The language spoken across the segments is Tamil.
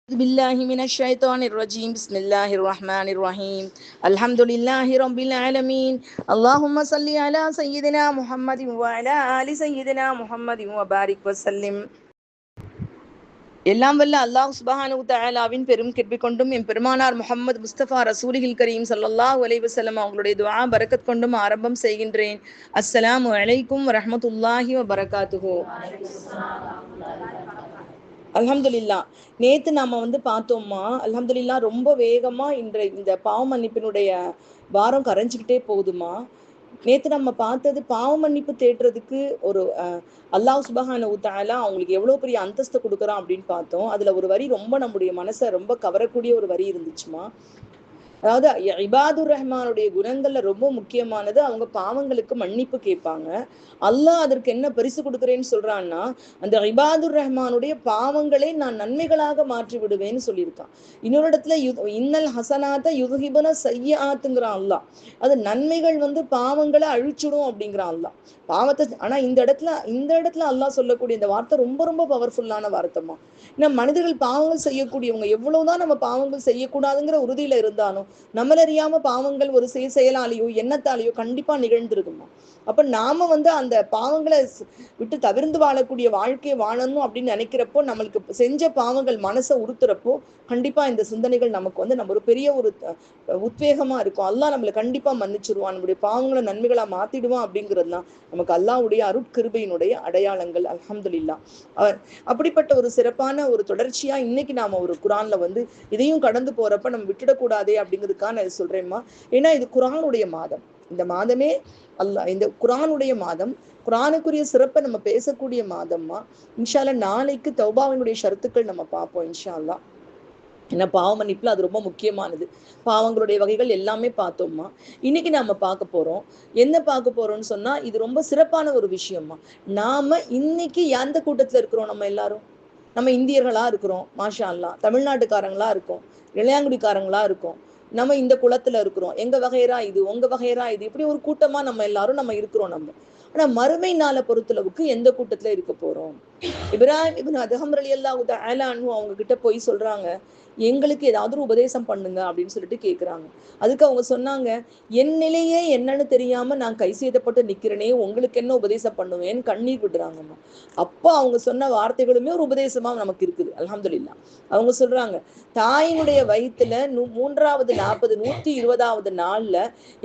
بالله من الشيطان الرجيم بسم الله الرحمن الرحيم الحمد لله رب العالمين اللهم صل على سيدنا محمد وعلى آل سيدنا محمد وبارك وسلم. எல்லாம் வல்ல அல்லாஹ் சுப்ஹானஹு வ தஆலாவின் பெரும் கிருபை கொண்டும் எம் பெருமானார் முஹம்மது முஸ்தபா ரசூலுல் கரீம் ஸல்லல்லாஹு அலைஹி வஸல்லம் அவங்களுடைய துஆ பரக்கத் கொண்டும் ஆரம்பம் செய்கின்றேன். அஸ்ஸலாமு அலைக்கும் வரஹ்மத்துல்லாஹி வ பரகாத்துஹு. அல்ஹம்துலில்லா. நேத்து நாம பார்த்தோம்மா, அல்ஹம்துலில்லா ரொம்ப வேகமா இந்த பாவ மன்னிப்பினுடைய வாரம் கரைஞ்சிக்கிட்டே போகுதுமா. நேத்து நம்ம பார்த்தது பாவ மன்னிப்பு தேடுறதுக்கு ஒரு அல்லாஹ் சுப்ஹானஹு வ தஆலா அவங்களுக்கு எவ்வளவு பெரிய அந்தஸ்து கொடுக்குறான் அப்படின்னு பார்த்தோம். அதுல ஒரு வரி ரொம்ப நம்முடைய மனசை ரொம்ப கவரக்கூடிய ஒரு வரி இருந்துச்சுமா. அதாவது இபாதுர் ரஹ்மானுடைய குணங்கள்ல ரொம்ப முக்கியமானது அவங்க பாவங்களுக்கு மன்னிப்பு கேட்பாங்க. அல்லாஹ் அதற்கு என்ன பரிசு கொடுக்குறேன்னு சொல்றான்னா, அந்த இபாதுர் ரஹ்மானுடைய பாவங்களை நான் நன்மைகளாக மாற்றி விடுவேன்னு சொல்லியிருக்கான். இன்னொரு இடத்துல இன்னல் ஹசனாத்த யுதுஹிபுன சய்யிஆத்துங்கிறான் அல்லாஹ். அது நன்மைகள் பாவங்களை அழிச்சிடும் அப்படிங்கிறான் அல்லாஹ். பாவத்தை ஆனா இந்த இடத்துல அல்லாஹ் சொல்லக்கூடிய இந்த வார்த்தை ரொம்ப ரொம்ப பவர்ஃபுல்லான வார்த்தைமா. ஏன்னா மனிதர்கள் பாவங்கள் செய்யக்கூடியவங்க, எவ்வளவுதான் நம்ம பாவங்கள் செய்யக்கூடாதுங்கிற உறுதியில இருந்தாலும் நம்மளறியாம பாவங்கள் ஒரு செயலாலேயோ எண்ணத்தாலேயோ கண்டிப்பா நிகழ்ந்துருக்குமா. அப்ப நாம அந்த பாவங்களை விட்டு தவிர்ந்து வாழக்கூடிய வாழ்க்கையை வாழணும் அப்படின்னு நினைக்கிறப்போ, நம்மளுக்கு செஞ்ச பாவங்கள் மனசை உறுத்துறப்போ கண்டிப்பா இந்த சிந்தனைகள் நமக்கு நம்ம ஒரு பெரிய ஒரு உத்வேகமா இருக்கும். அல்லாஹ் நம்மளை கண்டிப்பா மன்னிச்சிருவான், நம்முடைய பாவங்களை நன்மைகளா மாத்திடுவான் அப்படிங்கிறதுலாம் நமக்கு அல்லாஹ்வுடைய அருட்கிருபையினுடைய அடையாளங்கள். அல்ஹம்துலில்லாஹ். அப்படிப்பட்ட ஒரு சிறப்பான ஒரு தொடர்ச்சியா இன்னைக்கு நாம ஒரு குரான்ல இதையும் கடந்து போறப்ப நம்ம விட்டுடக்கூடாதே அப்படிங்கிறதுக்காக நான் சொல்றேம்மா. ஏன்னா இது குரானுடைய மாதம். இந்த மாதமே இந்த குரானுடைய மாதம், குரானுக்குரிய சிறப்பை நம்ம பேசக்கூடிய மாதம்மா. இன்ஷா அல்லாஹ் நாளைக்கு தௌபாவினுடைய ஷரத்துக்கள் நம்ம பார்ப்போம் இன்ஷா அல்லாஹ். ஏன்னா பாவ மன்னிப்புல அது ரொம்ப முக்கியமானது. பாவங்களுடைய வகைகள் எல்லாமே பார்த்தோம்மா. இன்னைக்கு நாம பார்க்க போறோம். என்ன பார்க்க போறோம்னு சொன்னா, இது ரொம்ப சிறப்பான ஒரு விஷயம்மா. நாம இன்னைக்கு எந்த கூட்டத்துல இருக்கிறோம்? நம்ம எல்லாரும் நம்ம இந்தியர்களா இருக்கிறோம், மாஷா அல்லாஹ். தமிழ்நாட்டுக்காரங்களா இருக்கோம், இளையாங்குடிக்காரங்களா இருக்கோம், நம்ம இந்த குளத்துல இருக்கிறோம். எங்க வகைரா இது, உங்க வகைரா இது, இப்படி ஒரு கூட்டமா நம்ம எல்லாரும் நம்ம இருக்கிறோம். ஆனா மறுமை நாளை பொறுத்தளவுக்கு எந்த கூட்டத்துல இருக்க போறோம்? இப்ராஹிம் இப்னு அதஹம் ரலியல்லாஹு தஆலா அன்ஹு அவங்க கிட்ட போய் சொல்றாங்க, எங்களுக்கு ஏதாவது ஒரு உபதேசம் பண்ணுங்க அப்படின்னு சொல்லிட்டு கேட்குறாங்க. அதுக்கு அவங்க சொன்னாங்க, என் நிலையே என்னன்னு தெரியாம நான் கை செய்தப்பட்டு நிக்கிறேனே, உங்களுக்கு என்ன உபதேசம் பண்ணுவேன்னு கண்ணீர் விடுறாங்கம்மா. அப்போ அவங்க சொன்ன வார்த்தைகளுமே ஒரு உபதேசமா நமக்கு இருக்குது. அல்ஹம்துலில்லாஹ். அவங்க சொல்றாங்க, தாயினுடைய வயிற்றுல 120வது நாள்ல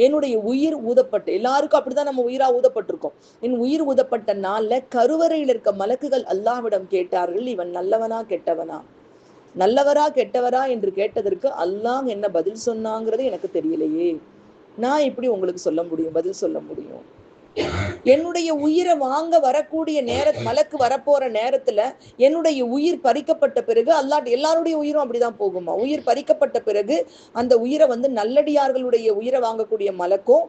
என்னுடைய உயிர் ஊதப்பட்டு, எல்லாருக்கும் அப்படிதான் நம்ம உயிரா ஊதப்பட்டிருக்கோம். என் உயிர் ஊதப்பட்ட நாள்ல கருவறையில் இருக்க மலக்குகள் அல்லாஹ்விடம் கேட்டார்கள், இவன் நல்லவனா கெட்டவனா? நல்லவரா கெட்டவரா என்று கேட்டதற்கு அல்லாஹ் என்ன பதில் சொன்னாங்கிறது எனக்கு தெரியலையே. நான் எப்படி உங்களுக்கு பதில் சொல்ல முடியும்? என்னுடைய உயிரை வாங்க வரக்கூடிய மலக்கு வரப்போற நேரத்துல என்னுடைய உயிர் பறிக்கப்பட்ட பிறகு அல்லாஹ் எல்லாருடைய உயிரும் அப்படிதான் போகுமா. உயிர் பறிக்கப்பட்ட பிறகு அந்த உயிரை நல்லடியார்களுடைய உயிரை வாங்கக்கூடிய மலக்கும்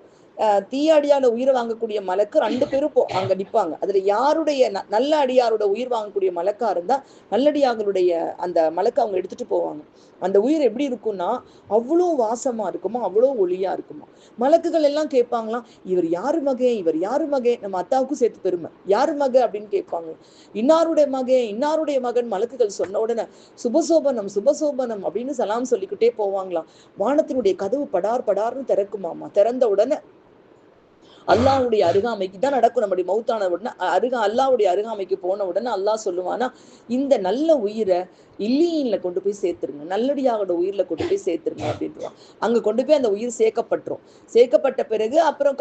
தீயடியால உயிரை வாங்கக்கூடிய மலக்கு 2 பேரும் அங்க நிற்பாங்க. அதுல யாருடைய நல்ல அடியாரோட உயிர் வாங்கக்கூடிய மலக்கா இருந்தா நல்லடியார்களுடைய அந்த மலக்கு அவங்க எடுத்துட்டு போவாங்க. அந்த உயிர் எப்படி இருக்கும்னா அவ்வளோ வாசமா இருக்குமா, அவ்வளோ ஒளியா இருக்குமா. மலக்குகள் எல்லாம் கேட்பாங்களாம், இவர் யாரு மகன், இவர் யாரு மகன்? நம்ம அத்தாவுக்கும் சேர்த்து பெருமை. யாரு மக அப்படின்னு கேட்பாங்க. இன்னாருடைய மகன் மலக்குகள் சொன்ன உடனே சுபசோபனம் சுபசோபனம் அப்படின்னு சலாம் சொல்லிக்கிட்டே போவாங்களாம். வானத்தினுடைய கதவு படார் படார்னு திறக்குமாமா. திறந்த உடனே அல்லாஹ்வுடைய அருகாமைக்கு தான் நடக்கும். நம்முடைய மௌத்தான உடனே அல்லாஹ்வுடைய அருகாமைக்கு போன உடனே அல்லாஹ் சொல்லுவானா, இந்த நல்ல உயிரை இல்லீன்ல கொண்டு போய் சேர்த்துருங்க, நல்லடியாவோட உயிரில கொண்டு போய் சேர்த்துருங்க அப்படின்றான். அங்க கொண்டு போய் அந்த உயிர் சேர்க்கப்பட்டுரும். சேர்க்கப்பட்ட பிறகு அப்புறம்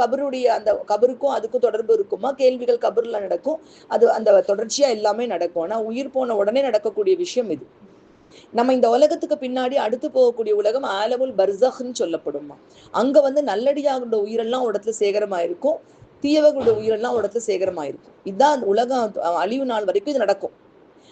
அந்த கபருக்கும் அதுக்கும் தொடர்பு இருக்குமா, கேள்விகள் கபர்ல நடக்கும். அது அந்த தொடர்ச்சியா எல்லாமே நடக்கும். ஆனா உயிர் போன உடனே நடக்கக்கூடிய விஷயம் இது. நம்ம இந்த உலகத்துக்கு பின்னாடி அடுத்து போகக்கூடிய உலகம் ஆலமுல் பர்சஹ்ன்னு சொல்லப்படுமா. அங்க நல்லடியாரோட உயிரெல்லாம் ஒரு இடத்துல சேகரமாயிருக்கும், தீயவர்களுடைய உயிரெல்லாம் ஒரு இடத்துல சேகரமாயிருக்கும். இதுதான் உலகம் அழிவு நாள் வரைக்கும் இது நடக்கும்.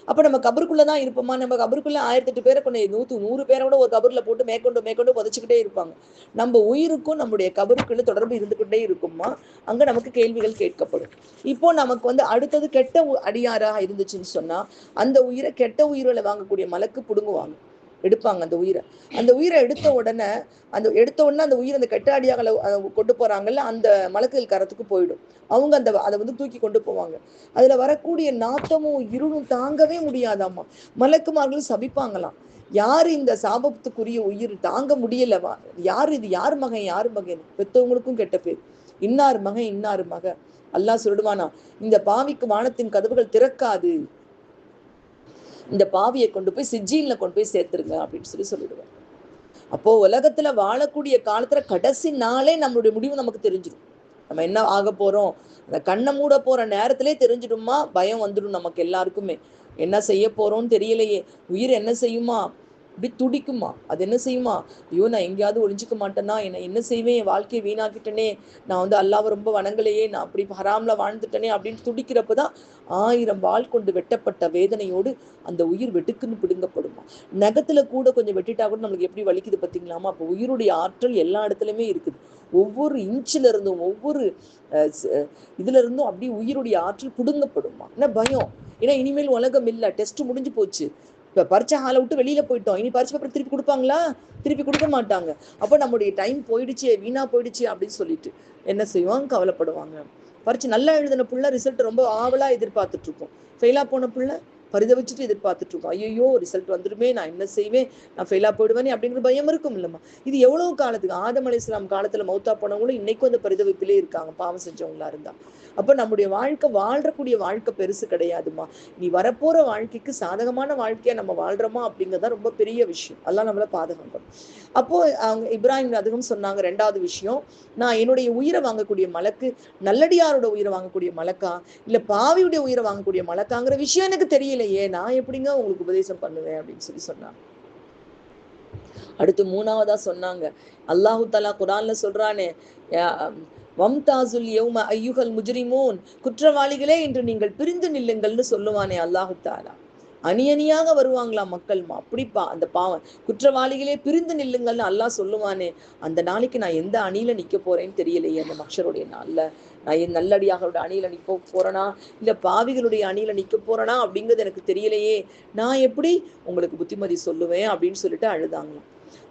அப்ப நம்ம கபருக்குள்ளதான் இருப்போமா? நம்ம கபருக்குள்ள 1008 பேரை கொண்டு 100 பேரை கூட ஒரு கபர்ல போட்டு மேற்கொண்டு புதைச்சுக்கிட்டே இருப்பாங்க. நம்ம உயிருக்கும் நம்முடைய கபருக்குள்ள தொடர்பு இருந்துகிட்டே இருக்குமா. அங்க நமக்கு கேள்விகள் கேட்கப்படும். இப்போ நமக்கு அடுத்தது கெட்ட அடியாராக இருந்துச்சுன்னு சொன்னா அந்த உயிரை கெட்ட உயிரில வாங்கக்கூடிய மலக்கு புடுங்குவாங்க, எடுப்பாங்க அந்த உயிரை எடுத்த உடனே அந்த உயிர் அந்த கெட்ட அடியார்களை கொண்டு போறாங்கல்ல, அந்த மலக்குகள் கரத்துக்கு போயிடும். அவங்க அதை தூக்கி கொண்டு போவாங்க. அதுல வரக்கூடிய நாத்தமும் இருளும் தாங்கவே முடியாதாமா. மலக்குமார்கள் சபிப்பாங்களாம், யாரு இந்த சாபத்துக்குரிய உயிர் தாங்க முடியலவா, யாரு இது, யார் மகன் யார் மகன், பெற்றவங்களுக்கும் கெட்ட பேர், இன்னார் மகன் இன்னார் மக. அல்லாஹ் சொல்லுவானா, இந்த பாவிக்கு வானத்தின் கதவுகள் திறக்காது, இந்த பாவியை கொண்டு போய் சிஜ்ஜீன்ல கொண்டு போய் சேர்த்துருங்க அப்படின்னு சொல்லிடுவார். அப்போ உலகத்துல வாழக்கூடிய காலத்துல கடைசி நாளே நம்மளுடைய முடிவு நமக்கு தெரிஞ்சிடும். நம்ம என்ன ஆக போறோம், அந்த கண்ணை மூட போற நேரத்திலே தெரிஞ்சிடுமா, பயம் வந்துடும் நமக்கு எல்லாருக்குமே. என்ன செய்ய போறோம்னு தெரியலையே, உயிர் என்ன செய்யுமா, இப்படி துடிக்குமா, அது என்ன செய்யுமா, ஐயோ நான் எங்கேயாவது ஒளிஞ்சிக்க மாட்டேன்னா, என்ன செய்வேன், என் வாழ்க்கையை வீணாக்கிட்டனே, நான் வந்து அல்லாஹ்வை ரொம்ப வணங்கலையே, நான் அப்படி ஹராம்ல வாழ்ந்துட்டனே அப்படின்னு துடிக்கிறப்பதான் 1000 வாள் கொண்டு வெட்டப்பட்ட வேதனையோடு அந்த உயிர் வெட்டுக்குன்னு பிடுங்கப்படுமா. நகத்துல கூட கொஞ்சம் வெட்டிட்டா கூட நம்மளுக்கு எப்படி வலிக்குது பார்த்தீங்களாமா. அப்போ உயிருடைய ஆற்றல் எல்லா இடத்துலையுமே இருக்குது. ஒவ்வொரு இன்ச்சில இருந்தும் ஒவ்வொரு இதுல இருந்தும் அப்படியே உயிருடைய ஆற்றல் பிடுங்கப்படுமா. என்ன பயம், ஏன்னா இனிமேல் உலகம் இல்லை, டெஸ்ட் முடிஞ்சு போச்சு, இப்போ பரீட்சை ஹாலை விட்டு வெளியில போயிட்டோம், இனி பரீட்சை பேப்பர் திருப்பி கொடுப்பாங்களா, திருப்பி கொடுக்க மாட்டாங்க. அப்போ நம்முடைய டைம் போயிடுச்சு, வீணா போயிடுச்சு அப்படின்னு சொல்லிட்டு என்ன செய்வாங்க, கவலைப்படுவாங்க. பரீட்சை நல்லா எழுதின பிள்ளை ரிசல்ட் ரொம்ப ஆவலா எதிர்பார்த்துட்டு இருக்கோம், ஃபெயிலா போன பிள்ளை பரிதவிச்சுட்டு எதிர்பார்த்துட்டு இருக்கோம். ஐயோ ரிசல்ட் வந்துடுமே, நான் என்ன செய்வேன், நான் ஃபெயிலா போயிடுவேனே அப்படிங்கிற பயம் இருக்கும் இல்லம்மா. இது எவ்வளவு காலத்துக்கு, ஆதம் அலைஹிஸ்ஸலாம் காலத்துல மௌத்தா போனவங்களும் இன்னைக்கும் அந்த பரிதவிப்பிலே இருக்காங்க, பாவம் செஞ்சவங்களா இருந்தா. அப்ப நம்முடைய வாழ்க்கை வாழ்றக்கூடிய வாழ்க்கை பெருசு கிடையாதுமா. நீ வரப்போற வாழ்க்கைக்கு சாதகமான வாழ்க்கையா நம்ம வாழ்றோமா அப்படிங்கிறதா ரொம்ப பெரிய விஷயம். அதெல்லாம் நம்மள பாதுகாக்கணும். அப்போ அவங்க இப்ராஹிம் அதுவும் சொன்னாங்க, 2வது விஷயம், நான் என்னுடைய உயிரை வாங்கக்கூடிய மலக்கு நல்லடியாரோட உயிரை வாங்கக்கூடிய மலக்கா இல்ல பாவியுடைய உயிரை வாங்கக்கூடிய மலக்காங்கிற விஷயம் எனக்கு தெரியலையே, நான் எப்படிங்க உங்களுக்கு உபதேசம் பண்ணுவேன் அப்படின்னு சொன்னாங்க. அடுத்து 3வதா சொன்னாங்க, அல்லாஹு தஆலா குர்ஆன்ல சொல்றானே, வம்தாசுல் யௌம அய்யுஹல் முஜ்ரிமூன், குற்றவாளிகளே இன்று நீங்கள் பிரிந்து நில்லுங்கள்னு சொல்லுவானே அல்லாஹு தஆலா. அணி அணியாக வருவாங்களாம் மக்கள்மா, அப்படிப்பா அந்த பாவம் குற்றவாளிகளே பிரிந்து நில்லுங்கள்னு அல்லாஹ் சொல்லுவானே, அந்த நாளைக்கு நான் எந்த அணியில நிக்க போறேன்னு தெரியலையே, அந்த மக்ஷருடைய நாள்ல நான் என் நல்லடியார்களுடைய அணியில நிக்க போறேனா இல்ல பாவிகளுடைய அணியில நிக்க போறேனா அப்படிங்கிறது எனக்கு தெரியலையே, நான் எப்படி உங்களுக்கு புத்திமதி சொல்லுவேன் அப்படின்னு சொல்லிட்டு அழுதாங்களாம்.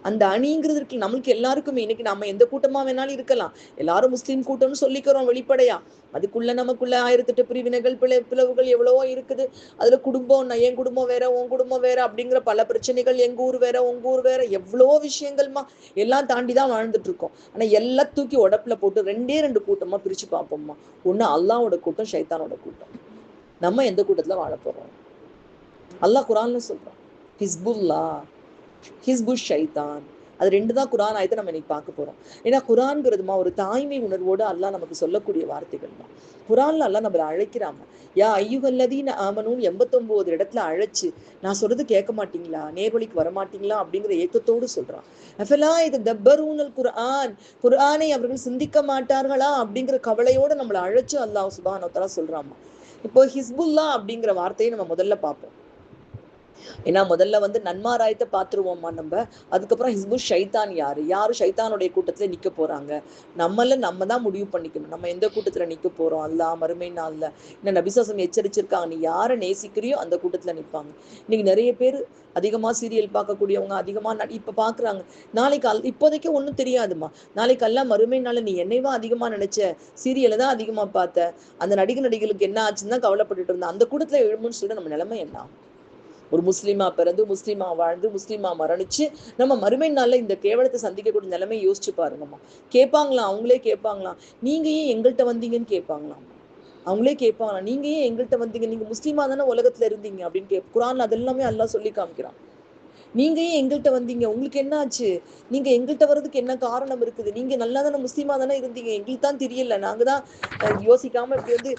அந்த அணிங்கிறது இருக்கு நம்மளுக்கு எல்லாருக்குமே. இன்னைக்கு நம்ம எந்த கூட்டமா வேணாலும் இருக்கலாம், எல்லாரும் முஸ்லீம் கூட்டம்னு சொல்லிக்கிறோம் வெளிப்படையா, அதுக்குள்ள நமக்குள்ள 1008 பிரிவினைகள் பிளவுகள் எவ்வளவோ இருக்குது. அதுல குடும்பம், என் குடும்பம் வேற உன் குடும்பம் வேற அப்படிங்கிற பல பிரச்சனைகள், எங்க ஊர் வேற உங்க ஊர் வேற, எவ்வளவோ விஷயங்கள்மா, எல்லாம் தாண்டிதான் வாழ்ந்துட்டு இருக்கோம். ஆனா எல்லாம் தூக்கி உடப்புல போட்டு 2 கூட்டமா பிரிச்சு பார்ப்போம்மா. ஒண்ணு அல்லாஹ்வோட கூட்டம், ஷைத்தானோட கூட்டம். நம்ம எந்த கூட்டத்துல வாழ போறோம்? அல்லாஹ் குர்ஆன்ல சொல்றான், ஹிஸ்புல்லா ஹிஸ்பு ஷைத்தான். அது 2 தான் குர்ஆன் ஆயத்தை நம்ம இன்னைக்கு பார்க்க போறோம். ஏன்னா குர்ஆன்ங்கிறதுமா ஒரு தாய்மை உணர்வோடு அல்லாஹ் நமக்கு சொல்லக்கூடிய வார்த்தைகள் தான். குர்ஆன்ல அல்லாஹ் நம்மளை அழைக்கிறாங்க, யா ஐயுஹல்லதீன ஆமனூன்னு 89 இடத்துல அழைச்சு, நான் சொல்றது கேட்க மாட்டீங்களா, நேர்வழிக்கு வரமாட்டீங்களா அப்படிங்கிற ஏக்கத்தோடு சொல்றான். அஃபலா யதப்பரூனல் குர்ஆன், குர்ஆனை அவர்கள் சிந்திக்க மாட்டார்களா அப்படிங்கிற கவலையோட நம்மளை அழைச்சு அல்லாஹ் சுப்ஹானஹு வ தஆலா சொல்றாமா. இப்போ ஹிஸ்புல்லா அப்படிங்கிற வார்த்தையை நம்ம முதல்ல பார்ப்போம். ஏன்னா முதல்ல வந்து நன்மாராயத்தை பார்த்துருவோம்மா நம்ம, அதுக்கப்புறம் ஹிஸ்பு ஷைத்தான் யாரு, யாரு ஷைத்தானுடைய கூட்டத்துல நிக்க போறாங்க, நம்ம தான் முடிவு பண்ணிக்கணும் நம்ம எந்த கூட்டத்துல நிக்க போறோம். அல்லாஹ் மறுமை நாள்ல இன்னும் நபிசாசம் எச்சரிச்சிருக்காங்க, நீ யாரை நேசிக்கிறியோ அந்த கூட்டத்துல நிற்பாங்க. இன்னைக்கு நிறைய பேர் அதிகமா சீரியல் பார்க்கக்கூடியவங்க அதிகமா இப்ப பாக்குறாங்க, நாளைக்கு இப்போதைக்கு ஒண்ணும் தெரியாதுமா, நாளைக்கு எல்லாம் மறுமை நாள்ல நீ என்னைவா அதிகமா நினைச்ச, சீரியலை தான் அதிகமா பார்த்த, அந்த நடிகர்களுக்கு என்ன ஆச்சுன்னு தான் கவலைப்பட்டுட்டு இருந்தா, அந்த கூட்டத்துல எழுமுன்னு சொல்லிட்டு நம்ம நிலைமை என்ன? ஒரு முஸ்லீமா பிறந்து முஸ்லீமா வாழ்ந்து முஸ்லீமா மரணிச்சு நம்ம மறுமை நாள்ல இந்த கேவலத்தை சந்திக்கக்கூடிய நிலைமை யோசிச்சு பாருங்கம்மா. கேட்பாங்களாம், அவங்களே கேட்பாங்களாம், நீங்க ஏன் எங்கள்கிட்ட வந்தீங்கன்னு கேட்பாங்களாம். அவங்களே கேட்பாங்களாம், நீங்க ஏன் எங்கள்கிட்ட வந்தீங்க, நீங்க முஸ்லீமா தானே உலகத்துல இருந்தீங்க அப்படின்னு குர்ஆன்ல அதெல்லாமே அல்லாஹ் சொல்லி காமிக்கிறான். நீங்க ஏன் எங்கள்கிட்ட வந்தீங்க, உங்களுக்கு என்ன ஆச்சு, நீங்க எங்கள்கிட்ட வர்றதுக்கு என்ன காரணம் இருக்குது, நீங்க நல்லா தானே முஸ்லீமா தானே இருந்தீங்க, எங்களுக்கு தான் தெரியல, நாங்க தான் யோசிக்காம இப்படி வந்து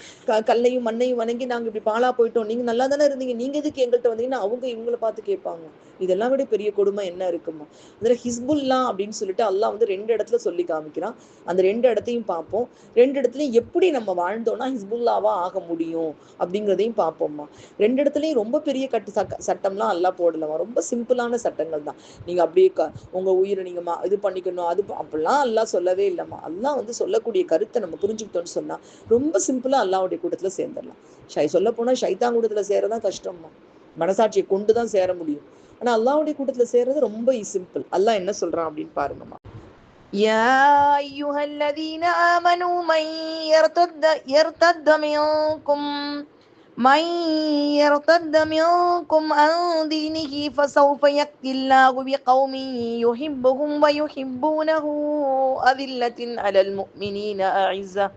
கல்லையும் மண்ணையும் வணங்கி நாங்க இப்படி பாலா போயிட்டோம், நீங்க நல்லா தானே இருந்தீங்க, நீங்க எதுக்கு எங்கள்கிட்ட வந்தீங்கன்னா அவங்க இவங்களை பார்த்து கேட்பாங்க. இதெல்லாம் விட பெரிய கொடுமை என்ன இருக்குமா. அதுல ஹிஸ்புல்லா அப்படின்னு சொல்லிட்டு அல்லாஹ் வந்து 2 இடத்துல சொல்லி காமிக்கிறான். அந்த 2 இடத்தையும் பார்ப்போம். 2 இடத்துலயும் எப்படி நம்ம வாழ்ந்தோம்னா ஹிஸ்புல்லாவா ஆக முடியும் அப்படிங்கிறதையும் பார்ப்போம்மா. 2 இடத்துலயும் ரொம்ப பெரிய சட்டம்லாம் அல்லாஹ் போடலமா, ரொம்ப சிம்பிளான சட்டங்கள் தான். நீங்க அப்படியே உங்க உயிரை நீங்க இது பண்ணிக்கணும், அது அப்படிலாம் அல்லாஹ் சொல்லவே இல்லைம்மா. அல்லாஹ் வந்து சொல்லக்கூடிய கருத்தை நம்ம புரிஞ்சுக்கிட்டோம்னு சொன்னா ரொம்ப சிம்பிளா அல்லாஹ்வுடைய கூட்டத்துல சேர்ந்துடலாம். சொல்ல போனா ஷைத்தான் கூட்டத்துல சேரதான் கஷ்டம்மா, மனசாட்சியை கொண்டுதான் சேர முடியும். ஆனா அல்லாஹ்வுடைய கூட்டத்துல சேர்றது ரொம்ப சிம்பிள். அல்லாஹ் என்ன சொல்றான் அப்படின்னு பாருங்கம்மா. யா அய்யுஹல்லதீன ஆமனூ மன் யர்தத்த மின்கும் من يرتد منكم عن دينه فسوف يأتي الله بقوم يحبهم ويحبونه أذلة على المؤمنين أعزة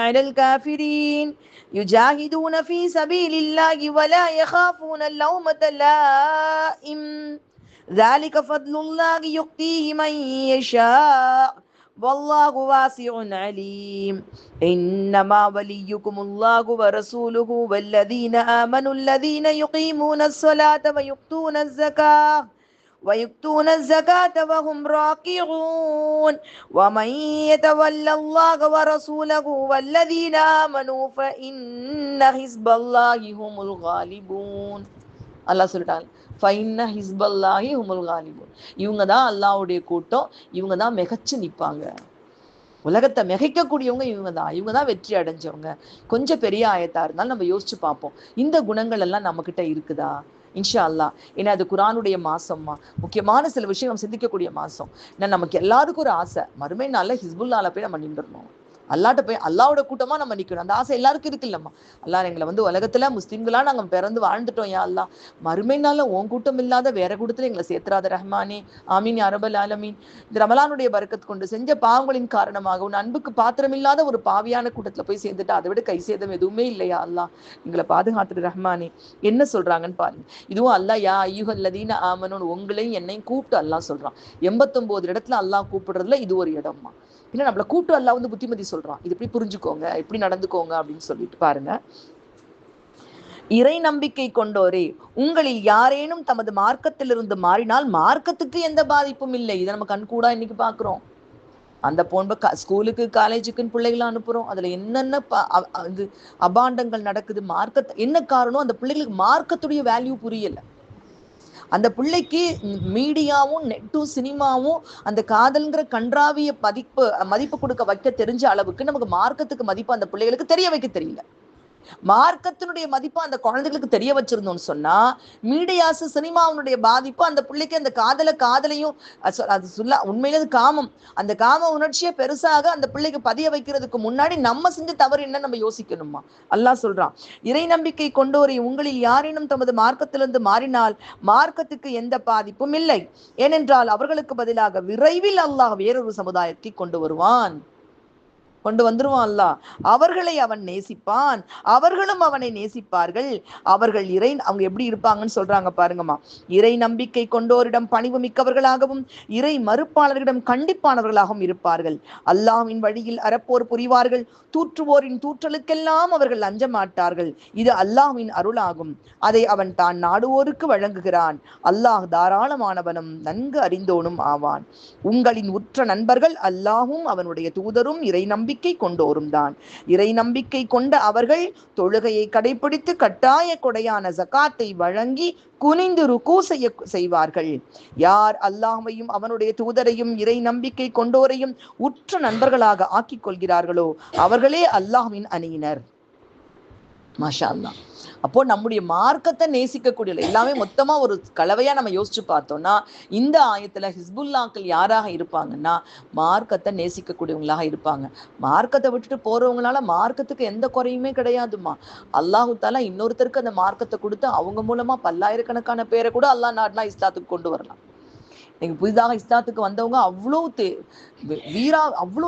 على الكافرين يجاهدون في سبيل الله ولا يخافون لومة لائم ذلك فضل الله يؤتيه من يشاء والله واسع عليم إنما وليكم الله ورسوله والذين آمنوا الذين يقيمون الصلاة ويؤتون الزكاة وهم راكعون ومن يتولى الله ورسوله والذين آمنوا فإن حزب الله هم الغالبون. அல்லாஹ் சொல்லிட்டாங்க, ஃபைன்ன ஹிஸ்பல்லாஹி ஹுமுல் காலிபூன். இவங்க தான் அல்லாஹ்வுடைய கூட்டம், இவங்க தான் மிகச்சு நிற்பாங்க. உலகத்தை மிகைக்கக்கூடியவங்க இவங்க தான் வெற்றி அடைஞ்சவங்க. கொஞ்சம் பெரிய ஆயத்தா இருந்தாலும் நம்ம யோசிச்சு பார்ப்போம், இந்த குணங்கள் எல்லாம் நம்ம கிட்ட இருக்குதா? இன்ஷா அல்லாஹ். ஏன்னா அது குரானுடைய மாசம்மா, முக்கியமான சில விஷயம் நம்ம சிந்திக்கக்கூடிய மாசம். ஏன்னா நமக்கு எல்லாருக்கும் ஒரு ஆசை, மறுமை நாள்ல ஹிஸ்புல்லால போய் நம்ம நின்றுடணும், அல்லாட்ட போய் அல்லாவோட கூட்டமா நம்ம நிக்கணும். அந்த ஆசை எல்லாருக்கும் இருக்கு இல்லம்மா. அல்லாஹ் எங்களை உலகத்துல முஸ்லிம்களா நாங்க பிறந்து வாழ்ந்துட்டோம், யா அல்லாஹ் மறுமை நாள்ல உன் கூட்டம் இல்லாத வேற கூட்டத்துல எங்களை சேர்த்துறாத ரஹ்மானே, ஆமீன் யா ரப்பல் ஆலமீன். இந்த ரமலானுடைய பரக்கத் கொண்டு செஞ்ச பாவங்களின் காரணமாக உன் அன்புக்கு பாத்திரம் இல்லாத ஒரு பாவியான கூட்டத்துல போய் சேர்ந்துட்டு அதை விட கை சேதம் எதுவுமே இல்லையா அல்லாஹ், எங்களை பாதுகாத்துட்டு ரஹ்மானே. என்ன சொல்றாங்கன்னு பாருங்க. இதுவும் அல்லாஹ் யா அய்யுஹல்லதீன ஆமனூன் உங்களையும் என்னையும் கூப்பிட்டு அல்லாஹ் சொல்றான். 89 இடத்துல அல்லாஹ் கூப்பிடுறதுல இது ஒரு இடம்மா. இல்லை நம்மளை கூப்பிட்டு அல்லாஹ் புத்திமதி சொல்றான், இது இப்படி புரிஞ்சுக்கோங்க, இப்படி நடந்துக்கோங்க அப்படின்னு சொல்லிட்டு பாருங்க. இறை நம்பிக்கை கொண்டோரே, உங்களில் யாரேனும் தமது மார்க்கத்திலிருந்து மாறினால் மார்க்கத்துக்கு எந்த பாதிப்பும் இல்லை. இதை நம்ம கண்கூடா இன்னைக்கு பாக்குறோம். அந்த போன்ற ஸ்கூலுக்கு காலேஜுக்குன்னு பிள்ளைகளை அனுப்புறோம், அதுல என்னென்ன அபாண்டங்கள் நடக்குது. மார்க்கத்தை என்ன காரணம்? அந்த பிள்ளைகளுக்கு மார்க்கத்துடைய வேல்யூ புரியல. அந்த பிள்ளைக்கு மீடியாவும் நெட்டும் சினிமாவும் அந்த காதல்ங்கிற கன்றாவிய மதிப்பு கொடுக்க வைக்க தெரிஞ்ச அளவுக்கு நமக்கு மார்க்கத்துக்கு மதிப்பு அந்த பிள்ளைகளுக்கு தெரிய வைக்க தெரியல. மார்க்கத்தினுடைய மதிப்பு அந்த குழந்தைகளுக்கு தெரிய வச்சிருந்தோம்னு சொன்னா, மீடியாஸ் சினிமாவுடைய பாதிப்பு அந்த பிள்ளைக்கு அந்த காதலையும் அது சொல்ல உண்மையில காமம், அந்த காம உணர்ச்சியை பெருசாக அந்த பிள்ளைக்கு பதிய வைக்கிறதுக்கு முன்னாடி நம்ம செஞ்ச தவறு என்ன நம்ம யோசிக்கணுமா. அல்லாஹ் சொல்றான், இறை நம்பிக்கை கொண்டோரை உங்களில் யாரேனும் தமது மார்க்கத்திலிருந்து மாறினால் மார்க்கத்துக்கு எந்த பாதிப்பும் இல்லை. ஏனென்றால் அவர்களுக்கு பதிலாக விரைவில் அல்லாஹ் வேறொரு சமுதாயத்தை கொண்டு வந்துருவான் அல்லாஹ். அவர்களை அவன் நேசிப்பான், அவர்களும் அவனை நேசிப்பார்கள். அவர்கள் அவங்க எப்படி இருப்பாங்கன்னு சொல்றாங்க பாருங்கம்மா. இறை நம்பிக்கை கொண்டோரிடம் பணிவு மிக்கவர்களாகவும் இறை மறுப்பாளர்களிடம் கண்டிப்பானவர்களாகவும் இருப்பார்கள். அல்லாஹ்வின் வழியில் அறப்போர் புரிவார்கள். தூற்றுவோரின் தூற்றலுக்கெல்லாம் அவர்கள் அஞ்ச மாட்டார்கள். இது அல்லாஹ்வின் அருளாகும், அதை அவன் தான் நாடுவோருக்கு வழங்குகிறான். அல்லாஹ் தாராளமானவனும் நன்கு அறிந்தோனும் ஆவான். உங்களின் உற்ற நண்பர்கள் அல்லாஹும் அவனுடைய தூதரும் இறை நம்பிக்கை கொண்டோரும் தான். இறை நம்பிக்கை கொண்ட அவர்கள் தொழுகையை கடைபிடித்து கட்டாய கொடையான ஜகாத்தை வழங்கி குனிந்து ருக்கு செய்வார்கள். யார் அல்லாஹ்வையும் அவனுடைய தூதரையும் இறை நம்பிக்கை கொண்டோரையும் உற்ற நண்பர்களாக ஆக்கிக் கொள்கிறார்களோ அவர்களே அல்லாஹ்வின் அணியினர். மாஷா அல்லாஹ். அப்போ நம்முடைய மார்க்கத்தை நேசிக்கக்கூடிய எல்லாமே மொத்தமா ஒரு கலவையா நம்ம யோசிச்சு பார்த்தோம்னா, இந்த ஆயத்துல ஹிஸ்புல்லாக்கள் யாராக இருப்பாங்கன்னா மார்க்கத்தை நேசிக்கக்கூடியவங்களாக இருப்பாங்க. மார்க்கத்தை விட்டுட்டு போறவங்களால மார்க்கத்துக்கு எந்த குறையுமே கிடையாதுமா. அல்லாஹு தாலா இன்னொருத்தருக்கு அந்த மார்க்கத்தை கொடுத்து அவங்க மூலமா பல்லாயிரக்கணக்கான பேரை கூட அல்லாஹ் நாட்னா இஸ்லாத்துக்கு கொண்டு வரலாம். நீங்க புதிதாக இஸ்லாத்துக்கு வந்தவங்க அவ்வளோ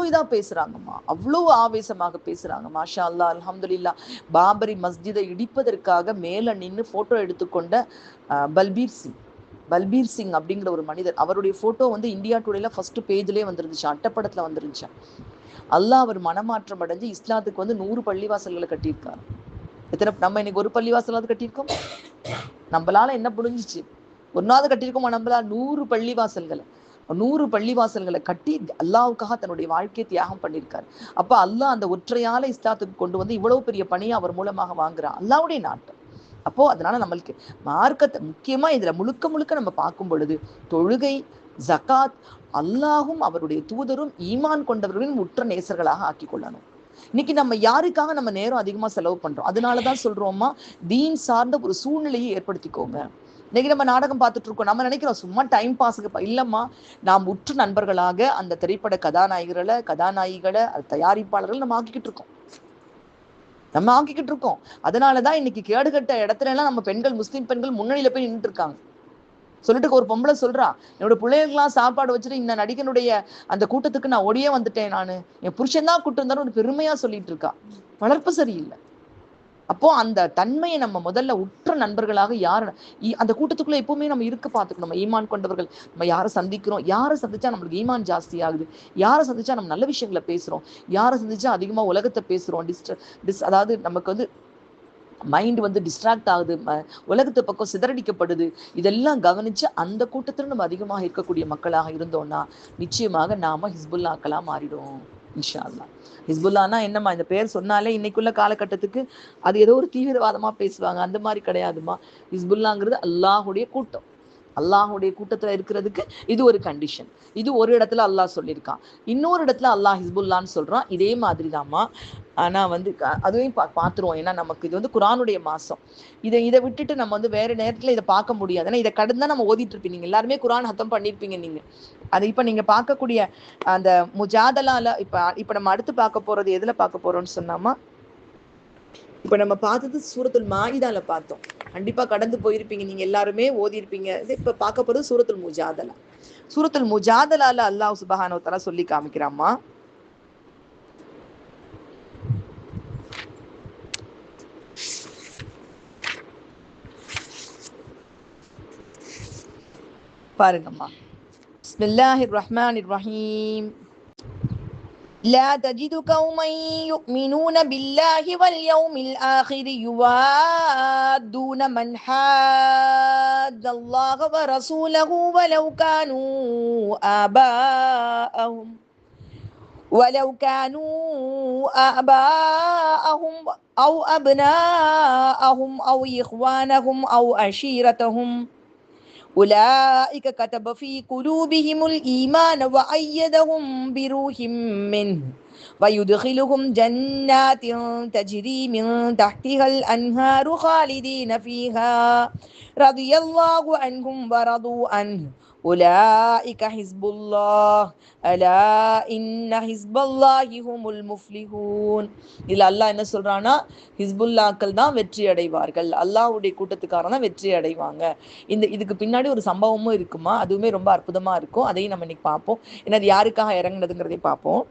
இதா பேசுறாங்கம்மா, அவ்வளோ ஆவேசமாக பேசுறாங்க. மாஷா அல்லா, அல்ஹம்துலில்லாஹ். பாபரி மஸ்ஜிதை இடிப்பதற்காக மேல நின்று போட்டோ எடுத்துக்கொண்ட பல்பீர் சிங் அப்படிங்கிற ஒரு மனிதர், அவருடைய போட்டோ இந்தியா டுடேல ஃபர்ஸ்ட் பேஜ்லயே வந்துருந்துச்சு, அட்டப்படத்துல வந்துருந்துச்சு. அல்லாஹ் அவர் மனமாற்றம் அடைஞ்சு இஸ்லாத்துக்கு 100 பள்ளிவாசல்களை கட்டியிருக்காரு. நம்ம இன்னைக்கு ஒரு பள்ளிவாசலாவது கட்டியிருக்கோம்? நம்மளால என்ன புரிஞ்சிச்சு? ஒரு நாள் கட்டியிருக்கோமா? நம்மளால 100 பள்ளிவாசல்களை கட்டி அல்லாவுக்காக தன்னுடைய வாழ்க்கையை தியாகம் பண்ணியிருக்காரு. அப்ப அல்லாஹ் அந்த ஒற்றையால இஸ்லாத்துக்கு கொண்டு இவ்வளவு பெரிய பணியை அவர் மூலமாக வாங்குறான், அல்லாவுடைய நாட்டம். அப்போ அதனால நம்மளுக்கு மார்க்கத்தை முக்கியமா இதுல முழுக்க நம்ம பார்க்கும் பொழுது தொழுகை, ஜகாத், அல்லாஹும் அவருடைய தூதரும் ஈமான் கொண்டவர்களின் உற்ற நேசர்களாக ஆக்கி கொள்ளணும். இன்னைக்கு நம்ம யாருக்காக நம்ம நேரம் அதிகமா செலவு பண்றோம்? அதனாலதான் சொல்றோம்மா, தீன் சார்ந்த ஒரு சூழ்நிலையை ஏற்படுத்திக்கோங்க. இன்னைக்கு நம்ம நாடகம் பார்த்துட்டு இருக்கோம், நம்ம நினைக்கிறோம் சும்மா டைம் பாஸுக்கு. இல்லம்மா, நாம் உற்று நண்பர்களாக அந்த திரைப்பட கதாநாயகிகளை தயாரிப்பாளர்கள் நம்ம ஆக்கிக்கிட்டு இருக்கோம். நம்ம ஆக்கிக்கிட்டு இருக்கோம். அதனாலதான் இன்னைக்கு கேடுகட்ட இடத்துல எல்லாம் நம்ம பெண்கள், முஸ்லீம் பெண்கள் முன்னணியில போய் நின்றுட்டு இருக்காங்க. சொல்லிட்டு ஒரு பொம்பளை சொல்றா, என்னோட பிள்ளைகளுக்கெல்லாம் சாப்பாடு வச்சுட்டு இந்த நடிகனுடைய அந்த கூட்டத்துக்கு நான் ஓடியே வந்துட்டேன், நானு என் புருஷன் தான் கூட்டு வந்தாலும் ஒரு பெருமையா சொல்லிட்டு இருக்கா. வளர்ப்பு சரியில்லை. அப்போ அந்த தன்மையை நம்ம முதல்ல உற்ற நண்பர்களாக யாரு அந்த கூட்டத்துக்குள்ள எப்பவுமே நம்ம இருக்க பார்த்துக்கணும். நம்ம ஈமான் கொண்டவர்கள், நம்ம யாரை சந்திக்கிறோம், யாரை சந்திச்சா நம்மளுக்கு ஈமான் ஜாஸ்தி ஆகுது, யாரை சந்திச்சா நம்ம நல்ல விஷயங்களை பேசுறோம், யாரை சந்திச்சா அதிகமா உலகத்தை பேசுறோம், அதாவது நமக்கு வந்து மைண்ட் வந்து டிஸ்ட்ராக்ட் ஆகுது, உலகத்து பக்கம் சிதறடிக்கப்படுது. இதெல்லாம் கவனிச்சு அந்த கூட்டத்துல நம்ம அதிகமாக இருக்கக்கூடிய மக்களாக இருந்தோம்னா நிச்சயமாக நாம ஹிஸ்புல்லாக்களா மாறிடுவோம் இன்ஷா அல்லாஹ். ஹிஸ்புல்லானா என்னம்மா, இந்த பேர் சொன்னாலே இன்னைக்குள்ள காலகட்டத்துக்கு அது ஏதோ ஒரு தீவிரவாதமா பேசுவாங்க, அந்த மாதிரி கிடையாதுமா. ஹிஸ்புல்லாங்கிறது அல்லாஹுடைய கூட்டம். அல்லாஹுடைய கூட்டத்துல இருக்கிறதுக்கு இது ஒரு கண்டிஷன். இது ஒரு இடத்துல அல்லாஹ் சொல்லியிருக்கான், இன்னொரு இடத்துல அல்லாஹ் ஹிஸ்புல்லான்னு சொல்றான். இதே மாதிரி தான்மா. ஆனா வந்து அதுவும் பார்த்துருவோம். ஏன்னா நமக்கு இது வந்து குரானுடைய மாசம். இதை விட்டுட்டு நம்ம வந்து வேற நேரத்துல இதை பார்க்க முடியாது. ஏன்னா இதை கடந்து தான் நம்ம ஓதிட்டு இருப்பீங்க. நீங்க எல்லாருமே குரான் ஹத்தம் பண்ணிருப்பீங்க. நீங்க அது இப்ப நீங்க பார்க்கக்கூடிய அந்த முஜாதலால இப்ப நம்ம அடுத்து பார்க்க போறது எதுல பார்க்க போறோம்னு சொன்னாமா, இப்ப நம்ம பார்த்தது சூரத்துல் மாயிதால பார்த்தோம். கண்டிப்பா கடந்து போயிருப்பீங்க, நீங்க எல்லாருமே ஓதி இருப்பீங்க. இப்ப பார்க்க போறது சூரத்துல் முஜாதலா. சூரத்துல் முஜாதலால அல்லாஹ் சுப்ஹானஹு வ தஆலா சொல்லி காமிக்கிறாமா, பாருங்கம்மா. பிஸ்மில்லாஹிர் ரஹ்மானிர் ரஹீம். لا تجد قوما يؤمنون بالله واليوم الآخر يوادون من حاد الله ورسوله ولو كانوا آباءهم أو أبناءهم أو إخوانهم أو عشيرتهم أولئك كتب في قلوبهم الإيمان وأيدهم بروح منه ويدخلهم جنات تجري من تحتها الأنهار خالدين فيها رضي الله عنهم ورضوا عنه أولئك حزب الله ألا إن حزب الله هم المفلحون. இதுல அல்லாஹ் என்ன சொல்றானா, ஹிஸ்புல்லாக்கள் தான் வெற்றி அடைவார்கள், அல்லாஹ்வுடைய கூட்டத்துக்காரன் தான் வெற்றி அடைவாங்க. இதுக்கு பின்னாடி ஒரு சம்பவமும் இருக்குமா, அதுவுமே ரொம்ப அற்புதமா இருக்கும். அதையும் நம்ம இன்னைக்கு பார்ப்போம். ஏன்னா அது யாருக்காக இறங்குனதுங்கிறதையும் பார்ப்போம்.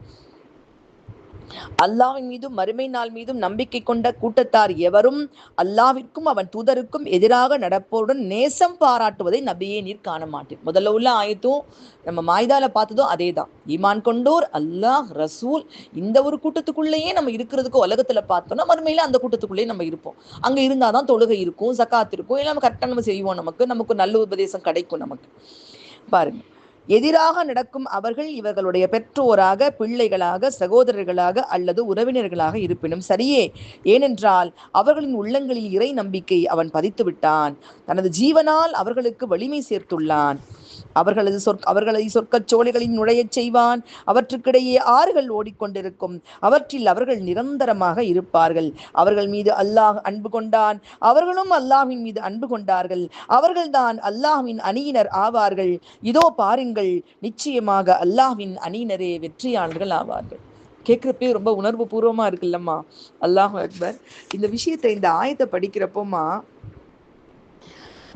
அல்லாஹ்வின் மீதும் மறுமை நாள் மீதும் நம்பிக்கை கொண்ட கூட்டத்தார் எவரும் அல்லாஹ்விற்கும் அவன் தூதருக்கும் எதிராக நடப்போருடன் நேசம் பாராட்டுவதை நபியே நீர் காண மாட்டேன். முதல்ல உள்ள ஆயத்தும் நம்ம மாய்தால பார்த்ததும் அதே தான். ஈமான் கொண்டோர், அல்லாஹ், ரசூல், இந்த ஒரு கூட்டத்துக்குள்ளேயே நம்ம இருக்கிறதுக்கு உலகத்துல பார்த்தோம்னா மறுமையில அந்த கூட்டத்துக்குள்ளேயே நம்ம இருப்போம். அங்க இருந்தாதான் தொழுகை இருக்கும், ஜகாத் இருக்கும், எல்லாம் கரெக்டா நம்ம செய்வோம். நமக்கு நல்ல உபதேசம் கிடைக்கும். நமக்கு பாருங்க, எதிராக நடக்கும் அவர்கள் இவர்களுடைய பெற்றோராக, பிள்ளைகளாக, சகோதரர்களாக அல்லது உறவினர்களாக இருப்பினும் சரியே. ஏனென்றால் அவர்களின் உள்ளங்களில் இறை நம்பிக்கை அவன் பதித்து விட்டான், தனது ஜீவனால் அவர்களுக்கு வலிமை சேர்த்துள்ளான். அவர்களது சொர்க்கச் சோலைகளில் நுழையச் செய்வான். அவற்றுக்கிடையே ஆறுகள் ஓடிக்கொண்டிருக்கும். அவற்றில் அவர்கள் நிரந்தரமாக இருப்பார்கள். அவர்கள் மீது அல்லாஹ் அன்பு கொண்டான், அவர்களும் அல்லாஹ்வின் மீது அன்பு கொண்டார்கள். அவர்கள்தான் அல்லாஹ்வின் அணியினர் ஆவார்கள். இதோ பாருங்கள், நிச்சயமாக அல்லாஹ்வின் அணியினரே வெற்றியாளர்கள் ஆவார்கள். கேட்கிறப்பே ரொம்ப உணர்வு பூர்வமா இருக்குல்லம்மா. அல்லாஹ் அக்பர். இந்த விஷயத்தை, இந்த ஆயத்தை படிக்கிறப்போமா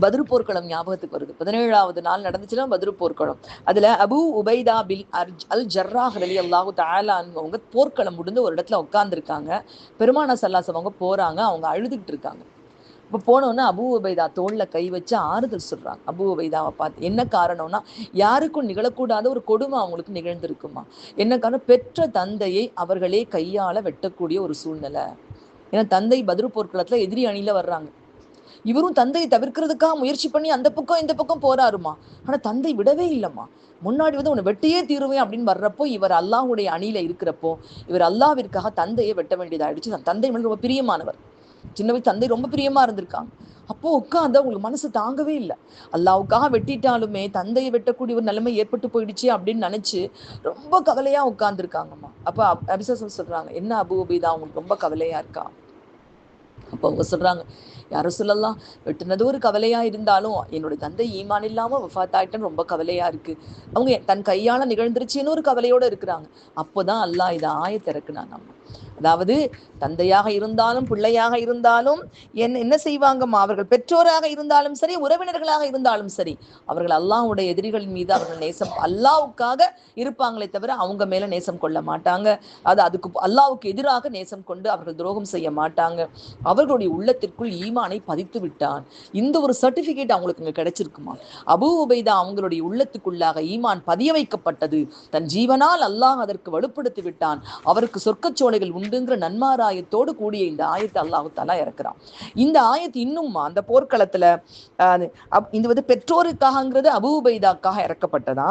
பத்ரு போர்க்களம் ஞாபகத்துக்கு வருது. 17வது நாள் நடந்துச்சுன்னா பத்ரு போர்க்களம். அதுல அபு உபைதா பில் அல் ஜர்ராஹ் ரலியல்லாஹு தஆலா அவங்க போர்க்களம் முடிந்து ஒரு இடத்துல உட்கார்ந்துருக்காங்க. பெருமானார் ஸல்லல்லாஹு அவங்க போறாங்க, அவங்க அழுதுகிட்டு இருக்காங்க. இப்போ போனோன்னா அபு உபைதா தோல்ல கை வச்சு ஆறுதல் சொல்றாங்க. அபு உபைதாவை பார்த்து என்ன காரணம்னா, யாருக்கும் நிகழக்கூடாத ஒரு கொடுமை அவங்களுக்கு நிகழ்ந்திருக்குமா. என்ன காரணம், பெற்ற தந்தையை அவர்களே கையால வெட்டக்கூடிய ஒரு சூழ்நிலை. ஏன்னா தந்தை பத்ரு போர்க்களத்துல எதிரி அணியில வர்றாங்க. இவரும் தந்தையை தவிர்க்கிறதுக்காக முயற்சி பண்ணி அந்த பக்கம் இந்த பக்கம் போறாருமா. ஆனா தந்தை விடவே இல்லைம்மா. முன்னாடி வந்து உன்னை வெட்டியே தீருவேன் அப்படின்னு வர்றப்போ, இவர் அல்லாஹுடைய அணியில இருக்கிறப்போ இவர் அல்லாஹ்விற்காக தந்தையை வெட்ட வேண்டியதாயிடுச்சு. தந்தை மேல ரொம்ப பிரியமானவர். சின்ன வயசு தந்தை ரொம்ப பிரியமா இருந்திருக்காங்க. அப்போ உட்காந்து அவங்களுக்கு மனசு தாங்கவே இல்லை. அல்லாஹ்வுக்காக வெட்டிட்டாலுமே தந்தையை வெட்டக்கூடிய ஒரு நிலைமை ஏற்பட்டு போயிடுச்சு அப்படின்னு நினைச்சு ரொம்ப கவலையா உட்கார்ந்துருக்காங்கம்மா. அப்ப அபிஸா சொல்றாங்க, என்ன அபூ உபைதா உங்களுக்கு ரொம்ப கவலையா இருக்கா? அப்போ அவங்க சொல்றாங்க, யார சொல்லலாம், வெட்டுனது ஒரு கவலையா இருந்தாலும் என்னுடைய தந்தை ஈமான் இல்லாம வஃபாத்தாயிட்டன்னு ரொம்ப கவலையா இருக்கு, அவங்க தன் கையால நிகழ்ந்துருச்சுன்னு ஒரு கவலையோட இருக்கிறாங்க. அப்போதான் அல்லாஹ் இதை ஆயத்தை இறக்குனான். நம்ம அதாவது தந்தையாக இருந்தாலும் பிள்ளையாக இருந்தாலும் என்ன செய்வாங்கம்மா, அவர்கள் பெற்றோராக இருந்தாலும் சரி, உறவினர்களாக இருந்தாலும் சரி, அவர்கள் அல்லாஹ்வுடைய எதிரிகளின் மீது அவர்கள் நேசம் அல்லாஹ்வுக்காக இருப்பாங்களே தவிர அவங்க மேல நேசம் கொள்ள மாட்டாங்க. அதுக்கு அல்லாஹ்வுக்கு எதிராக நேசம் கொண்டு அவர்கள் துரோகம் செய்ய மாட்டாங்க. அவர்களுடைய உள்ளத்திற்குள் ஈமானை பதித்து விட்டான். இந்த ஒரு சர்டிபிகேட் அவங்களுக்கு இங்க கிடைச்சிருக்குமா. அபூ உபைதா அவங்களுடைய உள்ளத்துக்குள்ளாக ஈமான் பதிய வைக்கப்பட்டது. தன் ஜீவனால் அல்லாஹ் அதற்கு வலுப்படுத்தி விட்டான். அவருக்கு சொர்க்கச்சோலைகள் உண்டுங்கிற நன்மாராயத்தோடு கூடிய இந்த ஆயத்தை அல்லாஹு தஆலா இறக்குறான். இந்த ஆயத்து இன்னும் அந்த போர்க்களத்துல இது பெற்றோருக்காகங்கிறது அபூ உபைதாக்காக இறக்கப்பட்டதா.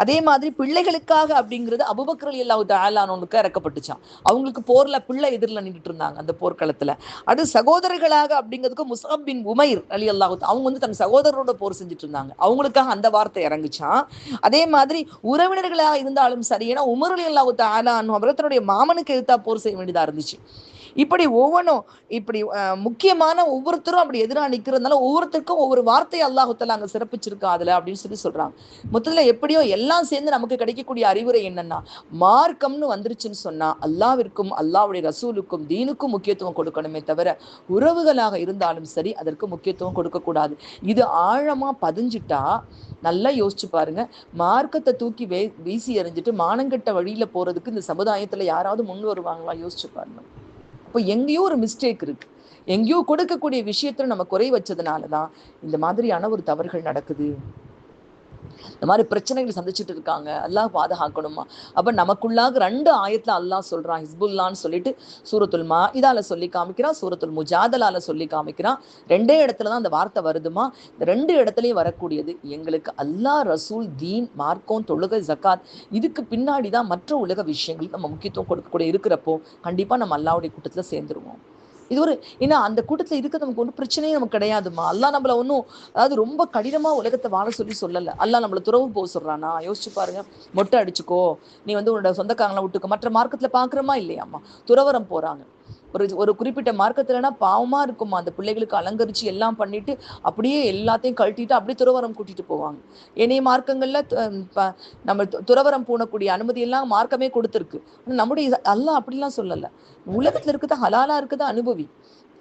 அதே மாதிரி பிள்ளைகளுக்காக அப்படிங்கிறது அபூபக்கர் ரலியல்லாஹு தஆலா அன்ஹுவுக்கு இறக்கப்பட்டுச்சான். அவங்களுக்கு போர்ல பிள்ளை எதிரில் நின்றுட்டு இருந்தாங்க அந்த போர்க்களத்துல. அது சகோதரர்களாக அப்படிங்கிறதுக்கு முஸ்அப் பின் உமைர் ரலியல்லாஹு அவங்க தன் சகோதரரோட போர் செஞ்சுட்டு இருந்தாங்க, அவங்களுக்காக அந்த வார்த்தை இறங்குச்சான். அதே மாதிரி உறவினர்களாக இருந்தாலும் சரி, ஏன்னா உமர் ரலியல்லாஹு தஆலா அன்ஹு அவர்கள் தன்னுடைய மாமனுக்கு எதிர்த்தா போர் செய்ய வேண்டியதா இருந்துச்சு. இப்படி ஒவ்வொன்றும் இப்படி முக்கியமான ஒவ்வொருத்தரும் அப்படி எதிராக நிக்கிறதுனால ஒவ்வொருத்தருக்கும் ஒவ்வொரு வார்த்தையை அல்லாஹ் தஆலா அங்க சிறப்பிச்சிருக்கா அதுல அப்படின்னு சொல்றாங்க. மொத்தத்துல எப்படியோ எல்லாம் சேர்ந்து நமக்கு கிடைக்கக்கூடிய அறிவுரை என்னன்னா, மார்க்கம்னு வந்துருச்சுன்னு சொன்னா அல்லாஹ்விற்கும் அல்லாஹ்வுடைய ரசூலுக்கும் தீனுக்கும் முக்கியத்துவம் கொடுக்கணுமே தவிர உறவுகளாக இருந்தாலும் சரி அதற்கு முக்கியத்துவம் கொடுக்க கூடாது. இது ஆழமா பதிஞ்சிட்டா நல்லா யோசிச்சு பாருங்க, மார்க்கத்தை தூக்கி வீசி எறிஞ்சிட்டு மானங்கெட்ட வழியில போறதுக்கு இந்த சமுதாயத்துல யாராவது முன் வருவாங்களா? யோசிச்சு பாருங்க. அப்போ எங்கேயோ ஒரு மிஸ்டேக் இருக்கு, எங்கேயோ கொடுக்கக்கூடிய விஷயத்துல நம்ம குறை வச்சதுனாலதான் இந்த மாதிரியான ஒரு தவறுகள் நடக்குது. இந்த மாதிரி பிரச்சனைகள் சந்திச்சுட்டு இருக்காங்க. அல்லாஹ் பாதுகாக்கணுமா. அப்ப நமக்குள்ளாக 2 ஆயத்துல அல்லாஹ் சொல்றான் ஹிஸ்புல்லான்னு சொல்லிட்டு, சூரத்துல் மாஇதால சொல்லி காமிக்கிறான், சூரத்துல் முஜாதலால சொல்லி காமிக்கிறான். 2 இடத்துலதான் அந்த வார்த்தை வருதுமா. இந்த 2 இடத்துலயும் வரக்கூடியது எங்களுக்கு அல்லாஹ், ரசூல், தீன், மார்க்கம், தொழுகை, ஜக்காத், இதுக்கு பின்னாடிதான் மற்ற உலக விஷயங்கள் நம்ம முக்கியத்துவம் கொடுக்கக்கூடிய இருக்கிறப்போ கண்டிப்பா நம்ம அல்லாஹ்வுடைய கூட்டத்துல சேர்ந்துருவோம். இது ஒரு ஏன்னா அந்த கூட்டத்துல இருக்கிறது நமக்கு ஒன்றும் பிரச்சனையே நமக்கு கிடையாதுமா. அல்லாஹ் நம்மள ஒன்றும் அதாவது ரொம்ப கடினமா உலகத்தை வாழ சொல்லல. அல்லாஹ் நம்மள துறவு போக சொல்றானா? யோசிச்சு பாருங்க. மொட்டை அடிச்சுக்கோ, நீ உன்னோட சொந்தக்காரங்களை விட்டுக்கோ. மற்ற மார்க்கத்துல பாக்குறோமா இல்லையாம்மா? துறவரம் போறாங்க. ஒரு குறிப்பிட்ட மார்க்கத்துலனா பாவமா இருக்குமா, அந்த பிள்ளைகளுக்கு அலங்கரிச்சு எல்லாம் பண்ணிட்டு அப்படியே எல்லாத்தையும் கழட்டிட்டு அப்படியே துறவரம் கூட்டிட்டு போவாங்க. ஏனைய மார்க்கங்கள்ல நம்ம துறவரம் போனக்கூடிய அனுமதி எல்லாம் மார்க்கமே கொடுத்துருக்கு. நம்முடைய அல்லாஹ் அப்படிலாம் சொல்லல. உலகத்துல இருக்குதா ஹலாலா இருக்குதா அனுபவி,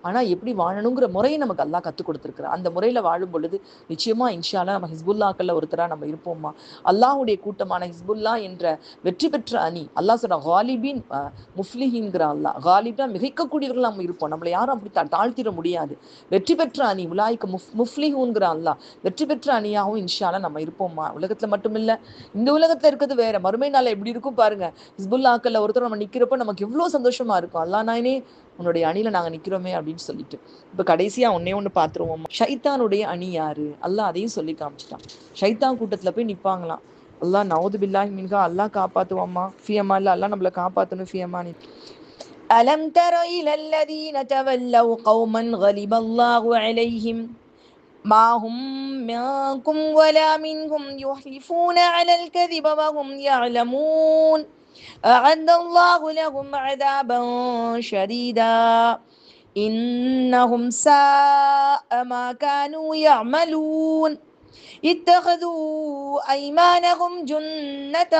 ஆனா எப்படி வாழணுங்கிற முறையை நமக்கு அல்லாஹ் கற்றுக் கொடுத்துருக்குறான். அந்த முறையில வாழும் பொழுது நிச்சயமா இன்ஷா அல்லாஹ் நம்ம ஹிஸ்புல்லாக்கள்ல ஒருத்தரா நம்ம இருப்போம்மா. அல்லாஹ்வுடைய கூட்டமான ஹிஸ்புல்லா என்ற வெற்றி பெற்ற அணி. அல்லாஹ் சொல்ற காலிபின் முஃப்லிஹின்கிற அல்லாஹ். காலிப்னா மிகைக்கக்கூடியவர்கள் நம்ம இருப்போம். நம்மளை யாரும் அப்படி தாழ்த்திட முடியாது. வெற்றி பெற்ற அணி உலாய்க்கு முஃப்லிஹுன்கிற அல்லாஹ். வெற்றி பெற்ற அணியாகவும் இன்ஷா அல்லாஹ் நம்ம இருப்போம்மா. உலகத்துல மட்டும் இல்ல, இந்த உலகத்துல இருக்கிறது வேற, மறுமை நாள் எப்படி இருக்கும் பாருங்க. ஹிஸ்புல்லாக்கள்ல ஒருத்தர் நம்ம நிக்கிறப்ப நமக்கு எவ்வளவு சந்தோஷமா இருக்கும். அல்லாஹ் நாயனே உன்னுடைய அணியில நாங்க நிக்கிறோமே அப்படின்னு சொல்லிட்டு. இப்ப கடைசியா ஒண்ணு பார்த்துருவோம். ஷைத்தானுடைய அணி யாரு? அல்லாஹ் அதையும் சொல்லி காமிச்சிட்டான். ஷைத்தான் கூட்டத்துல போய் நிப்பாங்களாம். அல்லாஹ் நவுது பில்லாஹி மின்ஹா, அல்லாஹ் காப்பாத்துவாமா. ஃபியமா இல்ல, அல்லாஹ் நம்மள காப்பாத்தணும். ஃபியமானி. அலம் தர இலல்லதீன தவல்லவ் கௌமன் கலிபல்லாஹு அலைஹிம் மா ஹும் மின்கும் வலா மின்ஹும் யுஹ்லிஃபூன அலல் கதிப வஹும் யஅலமூன் أعد الله لهم عذابا شديدا إنهم ساء ما كانوا يعملون اتخذوا أيمانهم جنة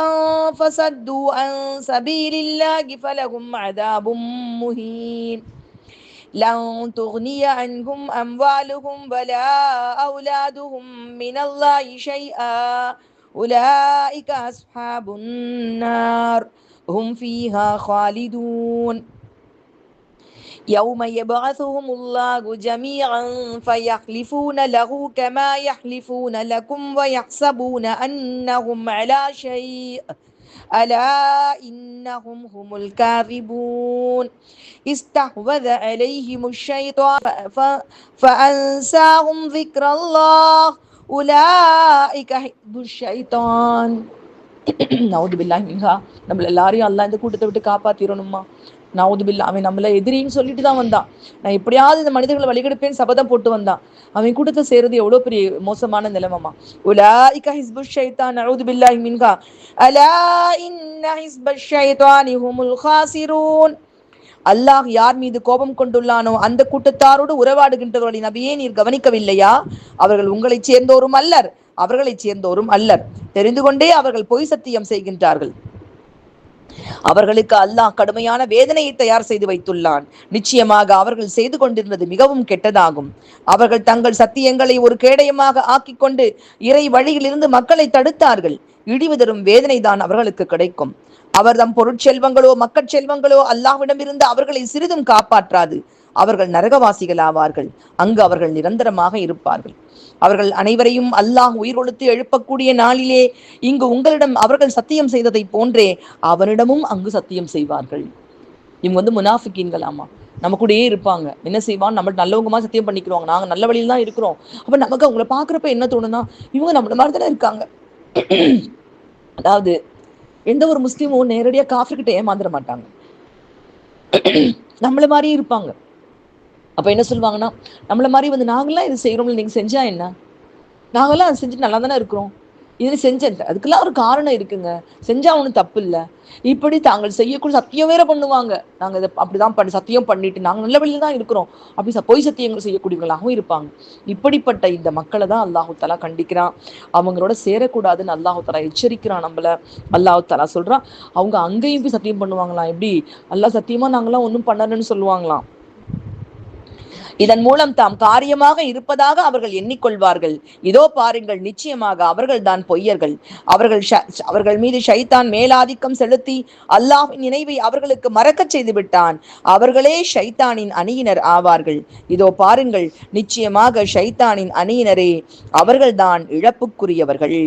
فصدوا عن سبيل الله فلهم عذاب مهين لن تغني عنهم أموالهم ولا أولادهم من الله شيئا أولئك أصحاب النار هم فيها خالدون يوم يبعثهم الله جميعا فيحلفون له كما يحلفون لكم ويحسبون أنهم على شيء ألا إنهم هم الكاذبون استحوذ عليهم الشيطان فأنساهم ذكر الله உலாஇக ஹிஸ்புஷ் ஷைத்தான். நவுது பில்லாஹி மின்ஹா. நம்மள எல்லாரையும் அல்லாஹ் இந்த கூட்டத்தை விட்டு காப்பாத்திரணுமா. நவுது பில்லா. அவன் நம்மள எதிரின்னு சொல்லிட்டு தான் வந்தான். நான் எப்படியாவது இந்த மனிதர்களை வழிகெடுப்பேன்னு சபதம் போட்டு வந்தான். அவன் கூட்டத்தை சேருது எவ்வளவு பெரிய மோசமான நிலைமமா. உலாஇக ஹிஸ்புஷ் ஷைத்தான். நவுது பில்லாஹி மின்ஹா. அலா இன்ன ஹிஸ்பஷ் ஷைத்தானி ஹுமுல் காசிரூன். அல்லாஹ் யார் மீது கோபம் கொண்டுள்ளானோ அந்த கூட்டத்தாரோடு உறவாடுகின்றவர்களை நபியே நீர் கவனிக்கவில்லையா? அவர்கள் உங்களைச் சேர்ந்தோரும் அல்லர், அவர்களைச் சேர்ந்தோரும் அல்லர். தெரிந்து கொண்டே அவர்கள் பொய் சத்தியம் செய்கின்றார்கள். அவர்களுக்கு அல்லாஹ் கடுமையான வேதனையை தயார் செய்து வைத்துள்ளான். நிச்சயமாக அவர்கள் செய்து கொண்டிருந்தது மிகவும் கெட்டதாகும். அவர்கள் தங்கள் சத்தியங்களை ஒரு கேடயமாக ஆக்கிக் கொண்டு இறை வழியிலிருந்து மக்களை தடுத்தார்கள். இழிவு தரும் வேதனை தான் அவர்களுக்கு கிடைக்கும். அவர்தம் பொருட்செல்வங்களோ மக்கட்செல்வங்களோ அல்லாஹ்விடமிருந்து அவர்களை சிறிதும் காப்பாற்றாது. அவர்கள் நரகவாசிகள் ஆவார்கள். அங்கு அவர்கள் நிரந்தரமாக இருப்பார்கள். அவர்கள் அனைவரையும் அல்லாஹ் உயிர் கொழுத்து எழுப்பக்கூடிய நாளிலே இங்கு உங்களிடம் அவர்கள் சத்தியம் செய்ததை போன்றே அவனிடமும் அங்கு சத்தியம் செய்வார்கள். இவங்க முனாஃபிக்கீன்களாமா, நம்ம கூடயே இருப்பாங்க. என்ன செய்வான், நம்ம நல்லவங்கமா சத்தியம் பண்ணிக்கிறோம், நாங்க நல்ல வழியில் தான் இருக்கிறோம். அப்ப நமக்கு அவங்கள பாக்குறப்ப என்ன தோணுன்னா, இவங்க நம்மள மாதிரி தானே இருக்காங்க. அதாவது எந்த ஒரு முஸ்லீமும் நேரடியா காஃபிர்கிட்ட ஏமாந்துட மாட்டாங்க, நம்மள மாதிரியே இருப்பாங்க. அப்ப என்ன சொல்லுவாங்கன்னா, நம்மள மாதிரி நாங்களாம் இது செய்யறோம்ல, நீங்க செஞ்சா என்ன, நாங்கெல்லாம் அதை செஞ்சுட்டு நல்லா தானே இருக்கிறோம், இது செஞ்சேன், அதுக்கெல்லாம் ஒரு காரணம் இருக்குங்க, செஞ்சா ஒன்றும் தப்பு இல்லை. இப்படி தாங்கள் செய்யக்கூடிய சத்தியம் வேற பண்ணுவாங்க. நாங்க இதை அப்படிதான் சத்தியம் பண்ணிட்டு நாங்க நல்ல வழியில தான் இருக்கிறோம் அப்படி பொய் சத்தியங்கள் செய்யக்கூடியவங்களாகவும் இருப்பாங்க. இப்படிப்பட்ட இந்த மக்களை தான் அல்லாஹு தஆலா கண்டிக்கிறான். அவங்களோட சேரக்கூடாதுன்னு அல்லாஹு தஆலா எச்சரிக்கிறான் நம்மள. அல்லாஹு தஆலா சொல்றான், அவங்க அங்கேயும் போய் சத்தியம் பண்ணுவாங்களாம். எப்படி, அல்லாஹ் சத்தியமா நாங்களாம் ஒன்றும் பண்ணலன்னு சொல்லுவாங்களாம். இதன் மூலம் தாம் காரியமாக இருப்பதாக அவர்கள் எண்ணிக்கொள்வார்கள். இதோ பாருங்கள், நிச்சயமாக அவர்கள் தான் பொய்யர்கள். அவர்கள் மீது ஷைத்தான் மேலாதிக்கம் செலுத்தி அல்லாஹ்வின் நினைவை அவர்களுக்கு மறக்கச் செய்து விட்டான். அவர்களே ஷைத்தானின் அணியினர் ஆவார்கள். இதோ பாருங்கள், நிச்சயமாக ஷைத்தானின் அணியினரே அவர்கள்தான் இழப்புக்குரியவர்கள்.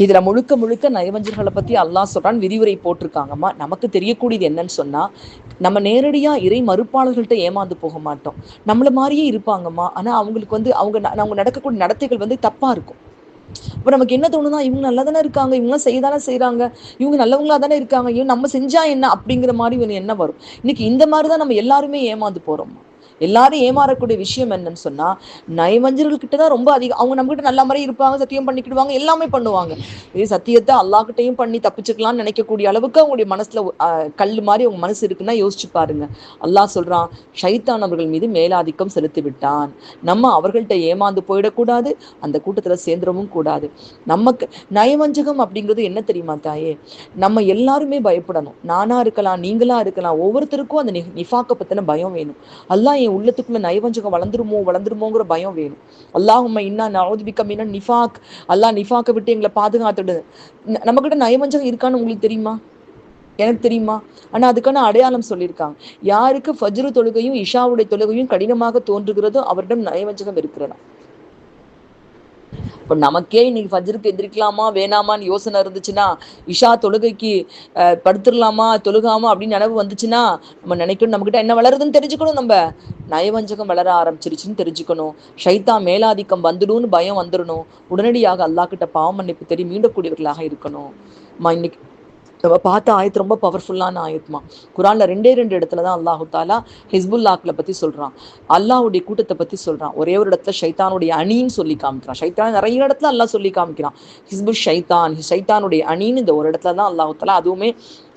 இதுல முழுக்க முழுக்க நயவஞ்சர்களை பத்தி அல்லாஹ் சொல்றான், விரிவுரை போட்டிருக்காங்கம்மா. நமக்கு தெரியக்கூடியது என்னன்னு சொன்னா, நம்ம நேரடியா இறை மறுப்பாளர்கள்ட்ட ஏமாந்து போக மாட்டோம். நம்மள மாதிரியே இருப்பாங்கம்மா. ஆனா அவங்களுக்கு அவங்க நடக்கக்கூடிய நடத்தைகள் தப்பா இருக்கும். இப்ப நமக்கு என்ன தோணுனா, இவங்க நல்லா தானே இருக்காங்க, இவங்க செய்யதானே செய்யறாங்க, இவங்க நல்லவங்களா தானே இருக்காங்க, இவங்க நம்ம செஞ்சா என்ன அப்படிங்கிற மாதிரி என்ன வரும். இன்னைக்கு இந்த மாதிரிதான் நம்ம எல்லாருமே ஏமாந்து போறோம். எல்லாரும் ஏமாறக்கூடிய விஷயம் என்னன்னு சொன்னா, நயவஞ்சர்கள் கிட்டதான் ரொம்ப அதிகம். அவங்க நம்ம கிட்ட நல்ல மாதிரி இருப்பாங்க, சத்தியம் பண்ணிக்கிடுவாங்க, எல்லாமே பண்ணுவாங்க. இதே சத்தியத்தை அல்லாஹ்கிட்டையும் பண்ணி தப்பிச்சுக்கலாம்னு நினைக்கக்கூடிய அளவுக்கு அவங்களுடைய மனசுல கல்லு மாதிரி அவங்க மனசு இருக்குன்னா யோசிச்சு பாருங்க. அல்லாஹ் சொல்றான், ஷைத்தான் அவர்கள் மீது மேலாதிக்கம் செலுத்தி விட்டான். நம்ம அவர்கள்ட்ட ஏமாந்து போயிடக்கூடாது, அந்த கூட்டத்துல சேர்ந்துடவும் கூடாது. நமக்கு நயவஞ்சகம் அப்படிங்கிறது என்ன தெரியுமா தாயே, நம்ம எல்லாருமே பயப்படணும். நானா இருக்கலாம், நீங்களா இருக்கலாம், ஒவ்வொருத்தருக்கும் அந்த நிஃபாக்க பத்தின பயம் வேணும். அல்லாஹ் என் உள்ளத்துக்குள்ள நயவஞ்சகம் வளர்ந்துருமோங்கிற பயம் வேணும். அல்லாஹும்ம இன்னா நஊது பிக மினன் நிஃபாக், அல்லாஹ் நிஃபாக்கை விட்டு எங்களை பாதுகாத்துடு. நம்ம கிட்ட நயவஞ்சகம் இருக்கான்னு உங்களுக்கு தெரியுமா? எனக்கு தெரியுமா? ஆனா அதுக்கான அடையாளம் சொல்லியிருக்காங்க. யாருக்கு ஃபஜ்ரு தொழுகையும் இஷாவுடைய தொழுகையும் கடினமாக தோன்றுகிறதோ அவரிடம் நயவஞ்சகம் இருக்கிறதா. இப்போ நமக்கே இன்னைக்கு ஃபஜ்ருக்கு எந்திரிக்கலாமா வேணாமான்னு யோசனை இருந்துச்சுன்னா, இஷா தொழுகைக்கு படுத்துடலாமா தொழுகாமா அப்படின்னு நினைவு வந்துச்சுன்னா, நம்ம நினைக்கணும் நம்மகிட்ட என்ன வளருதுன்னு தெரிஞ்சுக்கணும். நம்ம நயவஞ்சகம் வளர ஆரம்பிச்சிருச்சுன்னு தெரிஞ்சுக்கணும். ஷைத்தான் மேலாதிக்கம் வந்துடும்னு பயம் வந்துடணும். உடனடியாக அல்லாஹ் கிட்ட பாவ மன்னிப்பு தேடி மீண்டக்கூடியவர்களாக இருக்கணும். இன்னைக்கு நம்ம பார்த்த ஆயத்து ரொம்ப பவர்ஃபுல்லான ஆயத்மா. குரான்ல 2 இடத்துல தான் அல்லாஹு தாலா ஹிஸ்புல்லாக்களை பத்தி சொல்றான், அல்லாஹ்வுடைய கூட்டத்தை பத்தி சொல்றான். ஒரே ஒரு இடத்துல ஷைத்தானுடைய அணின்னு சொல்லி காமிக்கிறான். ஷைத்தான் நிறைய இடத்துல அல்லாஹ் சொல்லி காமிக்கிறான். ஹிஸ்புல் ஷைத்தானுடைய அணின்னு இந்த ஒரு இடத்துல தான் அல்லாஹு தாலா, அதுவுமே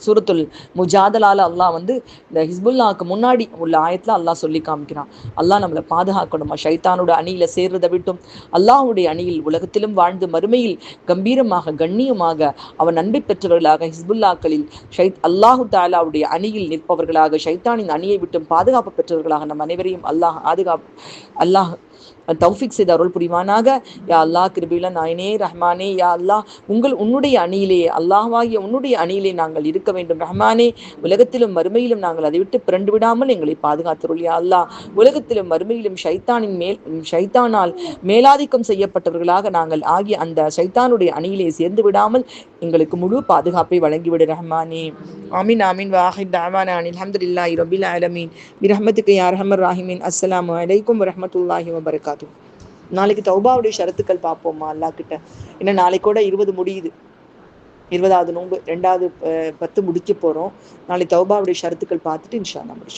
சூரத்துல் முஜாதலால அல்லாஹ் இந்த ஹிஸ்புல்லாக்கு முன்னாடி உள்ள ஆயத்துல அல்லாஹ் சொல்லி காமிக்கிறான். அல்லாஹ் நம்மளை பாதுகாக்கணுமா ஷைத்தானோட அணியில சேர்றதை விட்டும். அல்லாஹ்வுடைய அணியில் உலகத்திலும் வாழ்ந்து மறுமையில் கம்பீரமாக கண்ணியமாக அவன் அன்பை பெற்றவர்களாக ஹிஸ்புல்லாக்களில் அல்லாஹு தாலாவுடைய அணியில் நிற்பவர்களாக ஷைத்தானின் அணியை விட்டும் பாதுகாப்பு பெற்றவர்களாக நம் அனைவரையும் அல்லாஹ் தௌஃபிக் செய்து அருள் புரிவானாக. யா அல்லாஹ் கிருபையுள்ள நாயனே ரஹ்மானே, யா அல்லாஹ் உன்னுடைய அணியிலே, அல்லாஹ்வாகிய உன்னுடைய அணியிலே நாங்கள் இருக்க வேண்டும் ரஹ்மானே. உலகத்திலும் மறுமையிலும் நாங்கள் அதை விட்டு பிறண்டு விடாமல் எங்களை பாதுகாத்தருள் யா அல்லாஹ். உலகத்திலும் மறுமையிலும் ஷைத்தானால் மேலாதிக்கம் செய்யப்பட்டவர்களாக நாங்கள் ஆகிய அந்த ஷைத்தானுடைய அணியிலே சேர்ந்து விடாமல் எங்களுக்கு முழு பாதுகாப்பை வழங்கிவிடு ரஹ்மானே. ஆமீன் ஆமீன். வாஹித் தஅவானா அல்ஹம்துலில்லாஹி ரப்பில் ஆலமீன் பிரஹ்மத்துக யா அர்ஹமர் ராஹிமீன். அஸ்ஸலாமு அலைக்கும் வரஹ்மத்துல்லாஹி வபரகாத்துஹு. நாளைக்கு தௌபாவுடைய ஷரத்துக்கள் பார்ப்போம்மா அல்லாஹ் கிட்ட. ஏன்னா நாளைக்கு கூட 20 முடியுது, 20வது நோன்பு, 2வது 10 முடிக்க போறோம். நாளைக்கு தௌபாவுடைய ஷரத்துக்கள் பார்த்துட்டு இன்ஷா அல்லாஹ் முடிச்சு